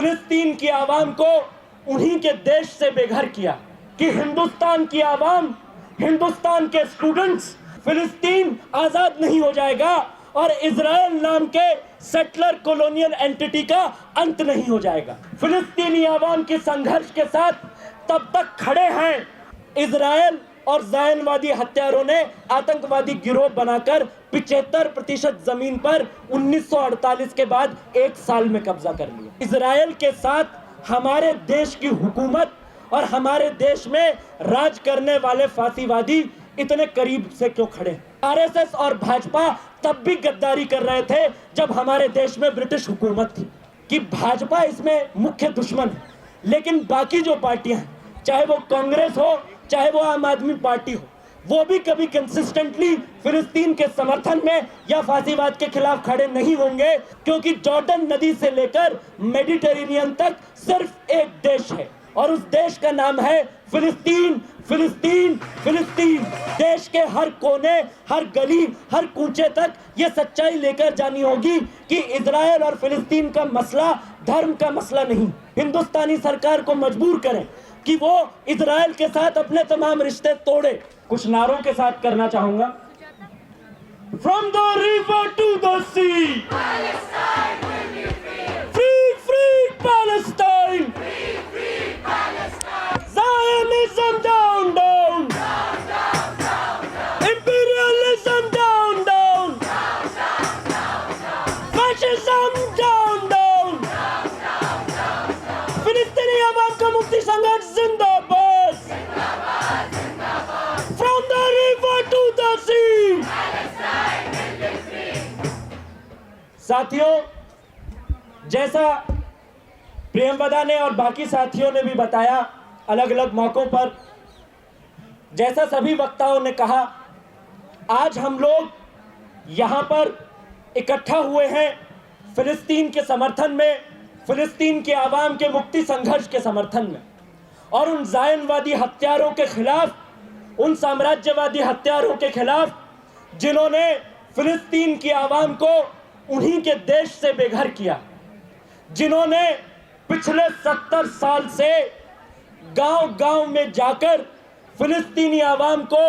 फिलिस्तीन की आवाम को उन्हीं के देश से बेघर किया कि हिंदुस्तान की आवाम, हिंदुस्तान के स्टूडेंट्स, फिलिस्तीन आजाद नहीं हो जाएगा और इजराइल नाम के सेटलर कॉलोनियल एंटिटी का अंत नहीं हो जाएगा। फिलिस्तीनी आवाम के संघर्ष के साथ तब तक खड़े हैं इजराइल और ज़ायनवादी हत्यारों ने आतंकवादी गिरोह बनाकर 75% जमीन पर 1948 के बाद 1 साल में कब्जा कर लिया। इजराइल के साथ हमारे देश की हुकूमत और हमारे देश में राज करने वाले फांसीवादी इतने करीब से क्यों खड़े? आरएसएस और भाजपा तब भी गद्दारी कर रहे थे जब हमारे देश में ब्रिटिश हुकूमत थी कि भाजपा इसमें मुख्य दुश्मन है, लेकिन बाकी जो पार्टियां हैं, चाहे वो कांग्रेस हो चाहे वो आम आदमी पार्टी हो, वो भी कभी कंसिस्टेंटली फिलिस्तीन के समर्थन में या फांसीवाद के खिलाफ खड़े नहीं होंगे, क्योंकि जॉर्डन नदी से लेकर मेडिटेरेनियन तक सिर्फ एक देश है और उस देश का नाम है फिलिस्तीन। फिलिस्तीन, फिलिस्तीन। देश के हर कोने, हर गली, हर कूचे तक ये सच्चाई लेकर जानी होगी कि इजराइल और फिलिस्तीन का मसला धर्म का मसला नहीं। हिंदुस्तानी सरकार को मजबूर करें कि वो इजराइल के साथ अपने तमाम रिश्ते तोड़े। कुछ नारों के साथ करना चाहूंगा। From the river to the sea, free free Palestine, Zionism down, down, imperialism down, down, fascism down, down, फिलिस्तीनी आवाम का मुक्ति संघर्ष जिंदाबाद, from the river to the sea। साथियों, जैसा प्रियंवदा ने और बाकी साथियों ने भी बताया अलग अलग मौकों पर, जैसा सभी वक्ताओं ने कहा, आज हम लोग यहाँ पर इकट्ठा हुए हैं फिलिस्तीन के समर्थन में, फिलिस्तीन के आवाम के मुक्ति संघर्ष के समर्थन में और उन ज़ायनवादी हत्यारों के खिलाफ, उन साम्राज्यवादी हत्यारों के खिलाफ जिन्होंने फिलिस्तीन की आवाम को उन्हीं के देश से बेघर किया, जिन्होंने पिछले 70 साल से गांव-गांव में जाकर फिलिस्तीनी आवाम को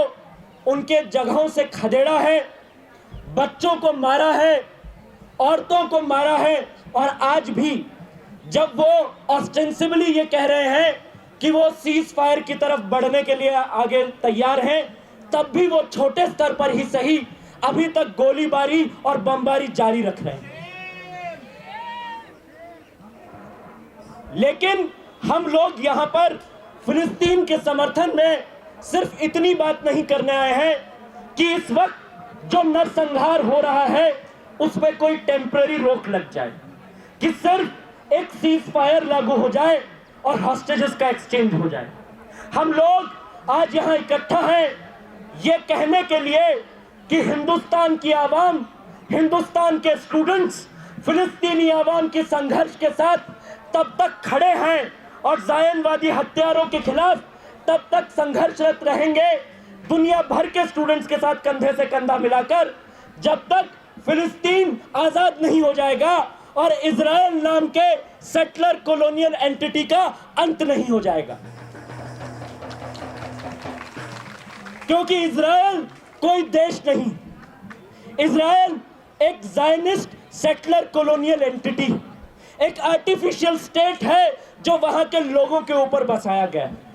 उनके जगहों से खदेड़ा है, बच्चों को मारा है, औरतों को मारा है और आज भी जब वो ऑस्टेंसिबली ये कह रहे हैं कि वो सीज फायर की तरफ बढ़ने के लिए आगे तैयार हैं, तब भी वो छोटे स्तर पर ही सही अभी तक गोलीबारी और बमबारी जारी रख रहे हैं। लेकिन हम लोग यहाँ पर फिलिस्तीन के समर्थन में सिर्फ इतनी बात नहीं करने आए हैं कि इस वक्त जो नरसंहार हो रहा है उस पर कोई टेम्पररी रोक लग जाए, कि सिर्फ एक सीज फायर लागू हो जाए और हॉस्टेजेस का एक्सचेंज हो जाए। हम लोग आज यहाँ इकट्ठा हैं ये कहने के लिए कि हिंदुस्तान की आवाम, हिंदुस्तान के स्टूडेंट्स फिलिस्तीनी आवाम के संघर्ष के साथ तब तक खड़े हैं और ज़ायनवादी हत्यारों के खिलाफ तब तक संघर्षरत रहेंगे दुनिया भर के स्टूडेंट्स के साथ कंधे से कंधा मिलाकर, जब तक फिलिस्तीन आजाद नहीं हो जाएगा और इजराइल नाम के सेटलर कॉलोनियल एंटिटी का अंत नहीं हो जाएगा। क्योंकि इजराइल कोई देश नहीं, इजराइल एक ज़ायनिस्ट सेटलर कॉलोनियल एंटिटी, एक आर्टिफिशियल स्टेट है जो वहां के लोगों के ऊपर बसाया गया है।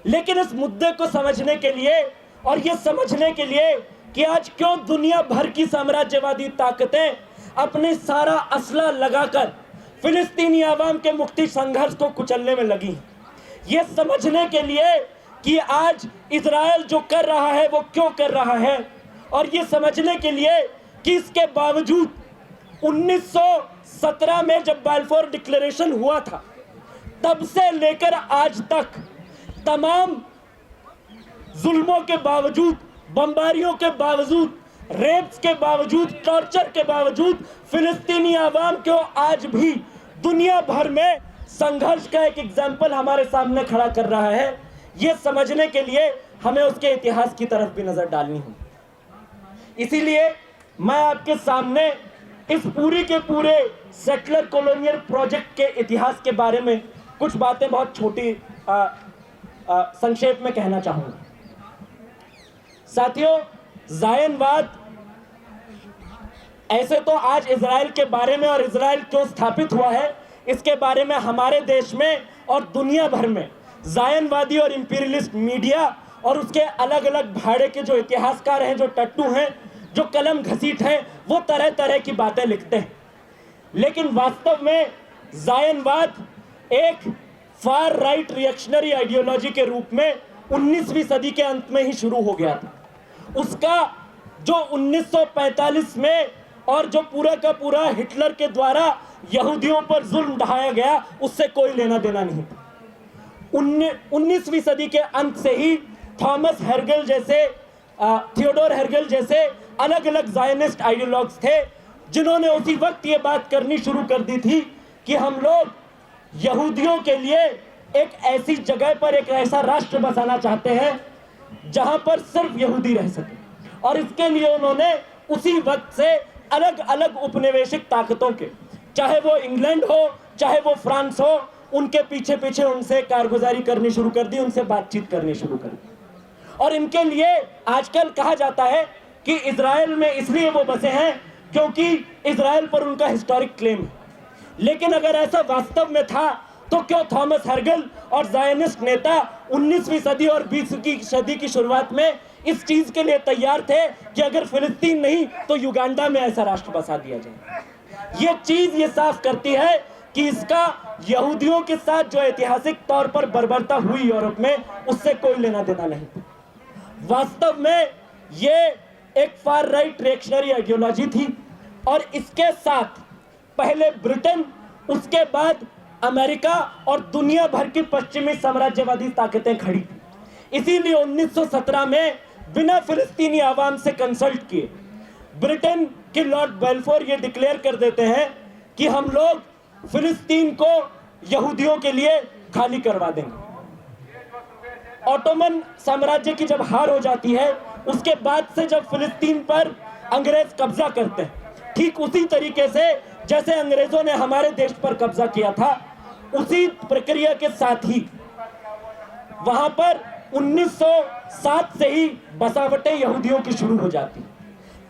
लेकिन इस मुद्दे को समझने के लिए और ये समझने के लिए कि आज क्यों दुनिया भर की साम्राज्यवादी ताकतें अपने सारा असला लगाकर फिलिस्तीनी आवाम के मुक्ति संघर्ष को कुचलने में लगी, ये समझने के लिए कि आज इजराइल जो कर रहा है वो क्यों कर रहा है, और ये समझने के लिए कि इसके बावजूद 1917 में जब बाल्फोर डिक्लेरेशन हुआ था, तब से लेकर आज तक तमाम जुल्मों के बावजूद, बमबारियों के बावजूद, रेप्स के बावजूद, टॉर्चर के बावजूद फिलिस्तीनी आवाम को आज भी दुनिया भर में संघर्ष का एक एग्जाम्पल हमारे सामने खड़ा कर रहा है। ये समझने के लिए हमें उसके इतिहास की तरफ भी नजर डालनी होगी। इसीलिए मैं आपके सामने इस पूरी के पूरे सेटलर कॉलोनियल प्रोजेक्ट के इतिहास के बारे में कुछ बातें बहुत छोटी संक्षेप में कहना चाहूंगा। साथियों, जायनवाद ऐसे तो आज इजराइल के बारे में और इजराइल क्यों स्थापित हुआ है इसके बारे में हमारे देश में और दुनिया भर में जायनवादी और इंपीरियलिस्ट मीडिया और उसके अलग अलग भाड़े के जो इतिहासकार हैं, जो टट्टू हैं, जो कलम घसीट हैं, वो तरह तरह की बातें लिखते हैं। लेकिन वास्तव में जायनवाद एक फार राइट रिएक्शनरी आइडियोलॉजी के रूप में 19वीं सदी के अंत में ही शुरू हो गया था। उसका जो 1945 में और जो पूरा का पूरा हिटलर के द्वारा यहूदियों पर जुल्म ढाया गया, उससे कोई लेना देना नहीं था। 19वीं सदी के अंत से ही थॉमस हेरगल जैसे, थियोडोर हेरगल जैसे अलग अलग जायनिस्ट आइडियोलॉग्स थे, जिन्होंने उसी वक्त ये बात करनी शुरू कर दी थी कि हम लोग यहूदियों के लिए एक ऐसी जगह पर एक ऐसा राष्ट्र बसाना चाहते हैं जहां पर सिर्फ यहूदी रह सके। और इसके लिए उन्होंने उसी वक्त से अलग अलग उपनिवेशिक ताकतों के, चाहे वो इंग्लैंड हो, चाहे वो फ्रांस हो, उनके पीछे पीछे उनसे कारगुजारी करनी शुरू कर दी, उनसे बातचीत करनी शुरू कर दी। और इनके लिए आजकल कहा जाता है कि इजराइल में इसलिए वो बसे हैं क्योंकि इजराइल पर उनका हिस्टोरिक क्लेम है। लेकिन अगर ऐसा वास्तव में था तो क्यों थॉमस हेरगल और जायनिस्ट नेता 19वीं सदी और 20वीं सदी की शुरुआत में इस चीज के लिए तैयार थे कि अगर फिलिस्तीन नहीं तो युगांडा में ऐसा राष्ट्र बसा दिया जाए। ये चीज ये साफ करती है कि इसका यहूदियों के साथ जो ऐतिहासिक तौर पर बर्बरता हुई यूरोप में, उससे कोई लेना देना नहीं। वास्तव में ये एक फार राइट रिएक्शनरी आइडियोलॉजी थी और इसके साथ पहले ब्रिटेन, उसके बाद अमेरिका और दुनिया भर की पश्चिमी साम्राज्यवादी ताकतें खड़ी थी। इसीलिए 1917 में बिना फिलिस्तीनी आवाम से कंसल्ट किए ब्रिटेन के लॉर्ड बेल्फोर ये डिक्लेयर कर देते हैं कि हम लोग फिलिस्तीन को यहूदियों के लिए खाली करवा देंगे। ऑटोमन साम्राज्य की जब हार हो जाती है, उसके बाद से जब फिलिस्तीन पर अंग्रेज कब्जा करते हैं, ठीक उसी तरीके से जैसे अंग्रेजों ने हमारे देश पर कब्जा किया था, उसी प्रक्रिया के साथ ही वहां पर 1907 से ही बसावटें यहूदियों की शुरू हो जाती।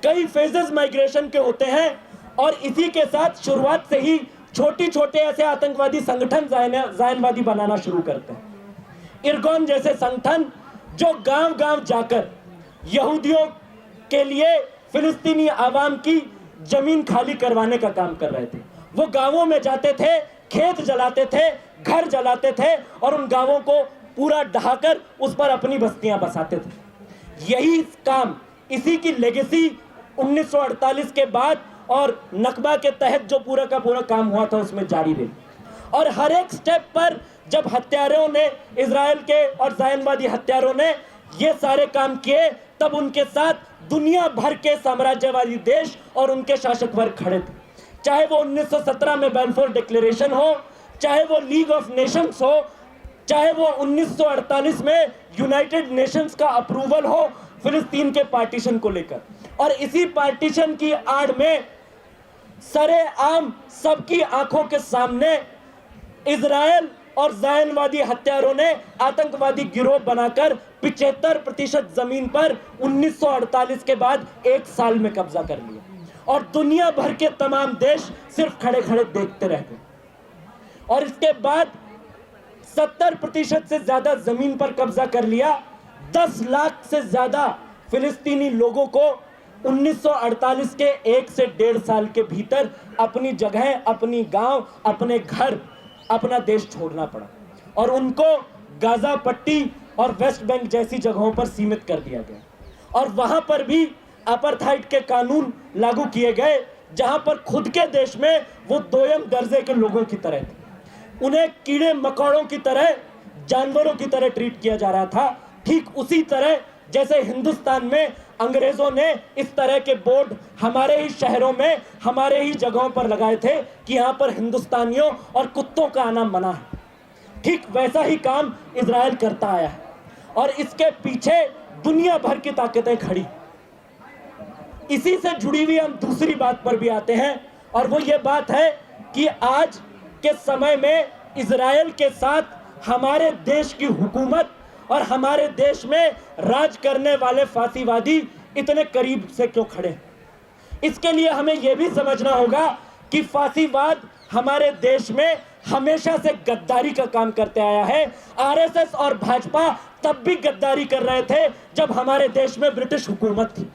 कई फेजेस माइग्रेशन के होते हैं और इसी के साथ शुरुआत से ही छोटे छोटे ऐसे आतंकवादी संगठन जायनवादी बनाना शुरू करते हैं। इरगोन जैसे संगठन जो गांव गांव जाकर यहूदियों के लिए फिलिस्तीनी आवाम की जमीन खाली करवाने का काम कर रहे थे। वो गांवों में जाते थे, खेत जलाते थे, घर जलाते थे और उन गांवों को पूरा ढहाकर उस पर अपनी बस्तियां बसाते थे। यही काम, इसी की लेगेसी 1948 के बाद और नकबा के तहत जो पूरा का पूरा काम हुआ था उसमें जारी रही। और हर एक स्टेप पर जब हत्यारों ने, इजराइल के और जायनवादी हत्यारों ने ये सारे काम किए, तब उनके साथ दुनिया भर के साम्राज्यवादी देश और उनके शासक वर्ग खड़े थे। चाहे वो 1917 में बेल्फोर डिक्लेरेशन हो, चाहे वो लीग ऑफ नेशंस हो, चाहे वो 1948 में यूनाइटेड नेशंस का अप्रूवल हो फिलिस्तीन के पार्टीशन को लेकर। और इसी पार्टीशन की आड़ में सरेआम सबकी आंखों के सामने इजराइल और जायनवादी हत्यारों ने आतंकवादी गिरोह बनाकर 75% जमीन पर 1948 के बाद एक साल में कब्जा कर लिया और दुनिया भर के तमाम देश सिर्फ खड़े खड़े देखते रह गए। और इसके बाद 70% से ज्यादा जमीन पर कब्जा कर लिया। 10 लाख से ज्यादा फिलिस्तीनी लोगों को 1948 के 1 से 1.5 साल के भीतर अपनी जगह, अपनी गांव, अपने घर, अपना देश छोड़ना पड़ा और उनको गाजा पट्टी और वेस्ट बैंक जैसी जगहों पर सीमित कर दिया गया। और वहां पर भी अपार्थाइड के कानून लागू किए गए, जहां पर खुद के देश में वो दोयम दर्जे के लोगों की तरह थे। उन्हें कीड़े मकोड़ों की तरह, जानवरों की तरह ट्रीट किया जा रहा था। ठीक उसी तरह जैसे हिंदुस्तान में अंग्रेजों ने इस तरह के बोर्ड हमारे ही शहरों में, हमारे ही जगहों पर लगाए थे कि यहाँ पर हिंदुस्तानियों और कुत्तों का आना मना है। ठीक वैसा ही काम इजराइल करता आया है और इसके पीछे दुनिया भर की ताकतें खड़ी। इसी से जुड़ी हुई हम दूसरी बात पर भी आते हैं और वो ये बात है कि आज के समय में इजराइल के साथ हमारे देश की हुकूमत और हमारे देश में राज करने वाले फांसीवादी इतने करीब से क्यों खड़े हैं। इसके लिए हमें यह भी समझना होगा कि फांसीवाद हमारे देश में हमेशा से गद्दारी का काम करते आया है। आरएसएस और भाजपा तब भी गद्दारी कर रहे थे जब हमारे देश में ब्रिटिश हुकूमत थी।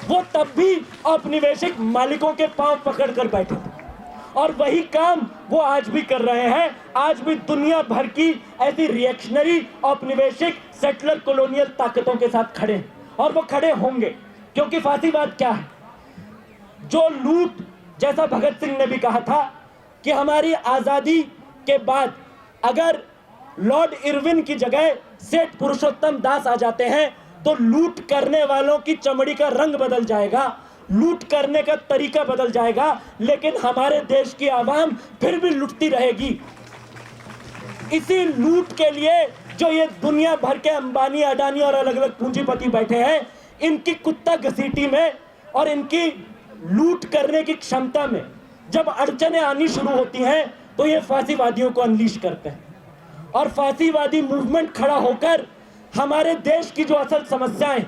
वो तब भी औपनिवेशिक मालिकों के पांव पकड़कर बैठे थे और वही काम वो आज भी कर रहे हैं। आज भी दुनिया भर की ऐसी रिएक्शनरी औपनिवेशिक सेटलर कॉलोनियल ताकतों के साथ खड़े हैं और वो खड़े होंगे, क्योंकि फांसीवाद क्या है? जो लूट, जैसा भगत सिंह ने भी कहा था कि हमारी आजादी के बाद अगर लॉर्ड इरविन की जगह सेठ पुरुषोत्तम दास आ जाते हैं तो लूट करने वालों की चमड़ी का रंग बदल जाएगा, लूट करने का तरीका बदल जाएगा, लेकिन हमारे देश की आवाम फिर भी लूटती रहेगी। इसी लूट के लिए जो ये दुनिया भर के अंबानी, अडानी और अलग अलग पूंजीपति बैठे हैं, इनकी कुत्ता घसीटी में और इनकी लूट करने की क्षमता में जब अड़चनें आनी शुरू होती हैं तो ये फांसीवादियों को अनलीश करते हैं और फांसीवादी मूवमेंट खड़ा होकर हमारे देश की जो असल समस्याएं,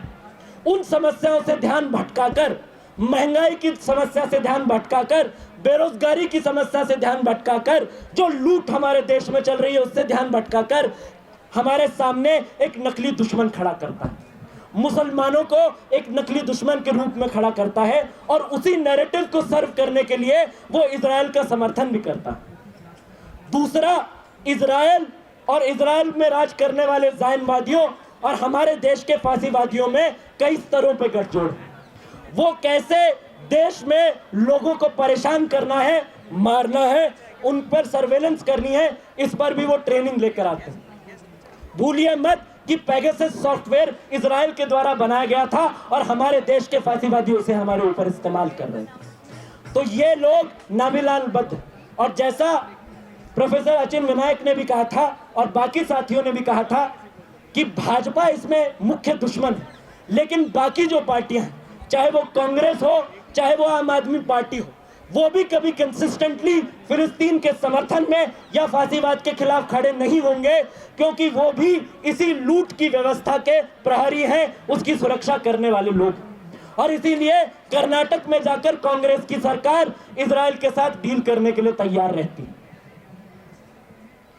उन समस्याओं से ध्यान भटकाकर, महंगाई की समस्या से ध्यान भटकाकर, बेरोजगारी की समस्या से ध्यान भटकाकर, जो लूट हमारे देश में चल रही है उससे ध्यान भटकाकर हमारे सामने एक नकली दुश्मन खड़ा करता है, मुसलमानों को एक नकली दुश्मन के रूप में खड़ा करता है और उसी नैरेटिव को सर्व करने के लिए वो इजराइल का समर्थन भी करता है। दूसरा, इजराइल और इजराइल में राज करने वाले ज़ायनवादियों और हमारे देश के फांसीवादियों में कई स्तरों पे गठजोड़ है। वो कैसे देश में लोगों को परेशान करना है, मारना है, उन पर सर्वेलेंस करनी है, इस पर भी वो ट्रेनिंग लेकर आते हैं। भूलिए मत कि पेगासस सॉफ्टवेयर इजराइल के द्वारा बनाया गया था और हमारे देश के फांसीवादी उसे हमारे ऊपर इस्तेमाल कर रहे हैं। तो ये लोग नामिलानबद्ध, और जैसा प्रोफेसर अचिन विनायक ने भी कहा था और बाकी साथियों ने भी कहा था कि भाजपा इसमें मुख्य दुश्मन है, लेकिन बाकी जो पार्टियां हैं, चाहे वो कांग्रेस हो चाहे वो आम आदमी पार्टी हो, वो भी कभी कंसिस्टेंटली फिलिस्तीन के समर्थन में या फांसीवाद के खिलाफ खड़े नहीं होंगे, क्योंकि वो भी इसी लूट की व्यवस्था के प्रहरी हैं, उसकी सुरक्षा करने वाले लोग। और इसीलिए कर्नाटक में जाकर कांग्रेस की सरकार इजराइल के साथ डील करने के लिए तैयार रहती है।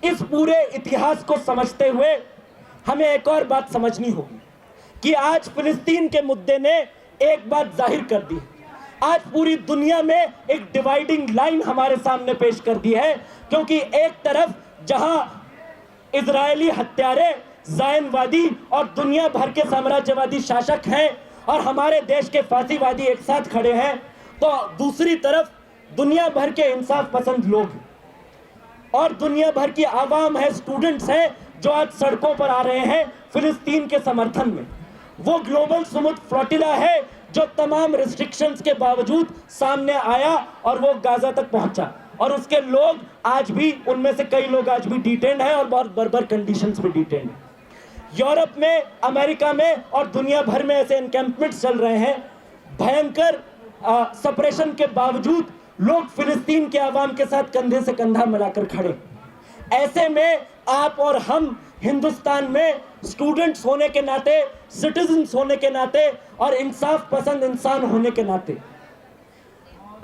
इस पूरे इतिहास को समझते हुए हमें एक और बात समझनी होगी कि आज फिलिस्तीन के मुद्दे ने एक बात जाहिर कर दी, आज पूरी दुनिया में एक डिवाइडिंग लाइन हमारे सामने पेश कर दी है, क्योंकि एक तरफ जहां इजरायली हत्यारे, ज़ायनवादी और दुनिया भर के साम्राज्यवादी शासक हैं और हमारे देश के फांसीवादी एक साथ खड़े हैं, तो दूसरी तरफ दुनिया भर के इंसाफ पसंद लोग और दुनिया भर की आवाम है, स्टूडेंट्स हैं जो आज सड़कों पर आ रहे हैं फिलिस्तीन के समर्थन में। वो ग्लोबल सुमुद फ्लोटिला है जो तमाम रिस्ट्रिक्शंस के बावजूद सामने आया और वो गाजा तक पहुंचा, और उसके लोग आज भी, उनमें से कई लोग आज भी डिटेन्ड हैं और बहुत बर्बर कंडीशंस में डिटेन्ड हैं। यूरोप में, अमेरिका में और दुनिया भर में ऐसे एनकैंपमेंट्स चल रहे हैं। भयंकर सप्रेशन के बावजूद लोग फिलिस्तीन के आवाम के साथ कंधे से कंधा मिलाकर खड़े। ऐसे में आप और हम हिंदुस्तान में स्टूडेंट्स होने के नाते, सिटीजन्स होने के नाते और इंसाफ पसंद इंसान होने के नाते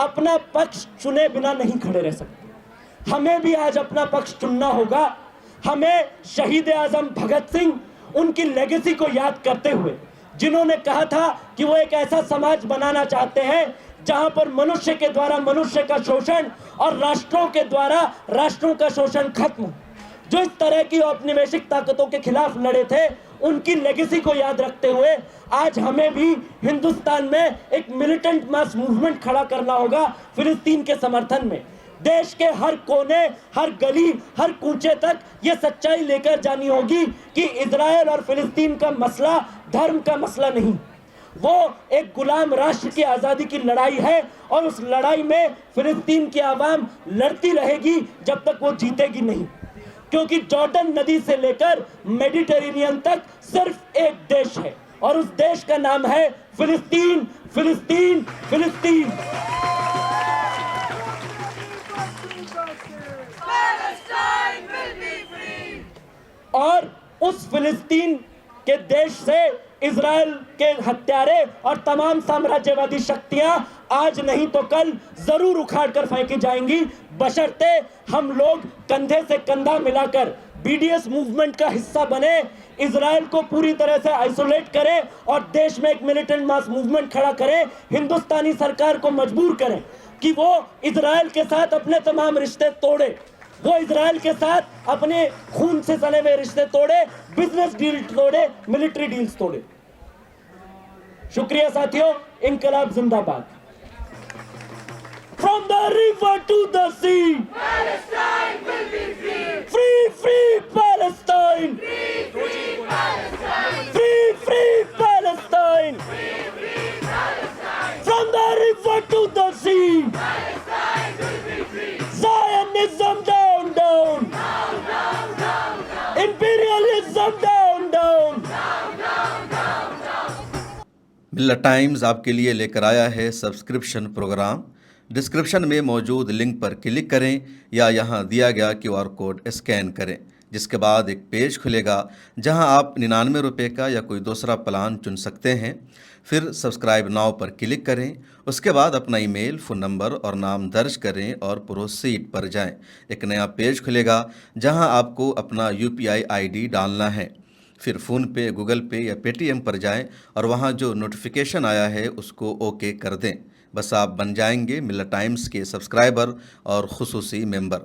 अपना पक्ष चुने बिना नहीं खड़े रह सकते। हमें भी आज अपना पक्ष चुनना होगा। हमें शहीद आजम भगत सिंह, उनकी लेगेसी को याद करते हुए, जिन्होंने कहा था कि वो एक ऐसा समाज बनाना चाहते हैं जहां पर मनुष्य के द्वारा मनुष्य का शोषण और राष्ट्रों के द्वारा राष्ट्रों का शोषण खत्म, जो इस तरह की औपनिवेशिक ताकतों के खिलाफ लड़े थे, उनकी लेगेसी को याद रखते हुए आज हमें भी हिंदुस्तान में एक मिलिटेंट मास मूवमेंट खड़ा करना होगा फिलिस्तीन के समर्थन में। देश के हर कोने, हर गली, हर कूचे तक ये सच्चाई लेकर जानी होगी कि इजराइल और फिलिस्तीन का मसला धर्म का मसला नहीं, वो एक गुलाम राष्ट्र की आज़ादी की लड़ाई है और उस लड़ाई में फिलिस्तीन की आवाम लड़ती रहेगी जब तक वो जीतेगी नहीं। क्योंकि जॉर्डन नदी से लेकर मेडिटेरेनियन तक सिर्फ एक देश है और उस देश का नाम है फिलिस्तीन। फिलिस्तीन फिलिस्तीन। और उस फिलिस्तीन के देश से इजराइल के हत्यारे और तमाम साम्राज्यवादी शक्तियां आज नहीं तो कल जरूर उखाड़ कर फेंकी जाएंगी, बशर्ते हम लोग कंधे से कंधा मिलाकर बीडीएस मूवमेंट का हिस्सा बने, इजराइल को पूरी तरह से आइसोलेट करें और देश में एक मिलिटेंट मास मूवमेंट खड़ा करें, हिंदुस्तानी सरकार को मजबूर करें कि वो इजराइल के साथ अपने तमाम रिश्ते तोड़े, वो इजराइल के साथ अपने खून से सने हुए रिश्ते तोड़े, बिजनेस डील तोड़े, मिलिट्री डील्स तोड़े। शुक्रिया साथियों, इनकलाब जिंदाबाद। From the river to the sea, Palestine will be free. free, free Palestine, Free, free Palestine. free, free Palestine, Free, free Palestine. from the river to the sea, Palestine will be free. Zionism down, down, Down, down, down, down. imperialism down, down. Down, down, down, down. Millat times आपके लिए लेकर आया है subscription programme. Description में मौजूद link पर click करें या यहाँ दिया गया QR कोड स्कैन करें, जिसके बाद एक पेज खुलेगा जहाँ आप 99 रुपये का या कोई दूसरा प्लान चुन सकते हैं। फिर सब्सक्राइब नाउ पर क्लिक करें, उसके बाद अपना ईमेल, फ़ोन नंबर और नाम दर्ज करें और प्रोसीड पर जाएं। एक नया पेज खुलेगा जहां आपको अपना UPI ID डालना है। फिर फ़ोनपे, गूगल पे या पेटीएम पर जाएं और वहां जो नोटिफिकेशन आया है उसको ओके कर दें। बस आप बन जाएंगे मिल्लत टाइम्स के सब्सक्राइबर और खुसूसी मेंबर।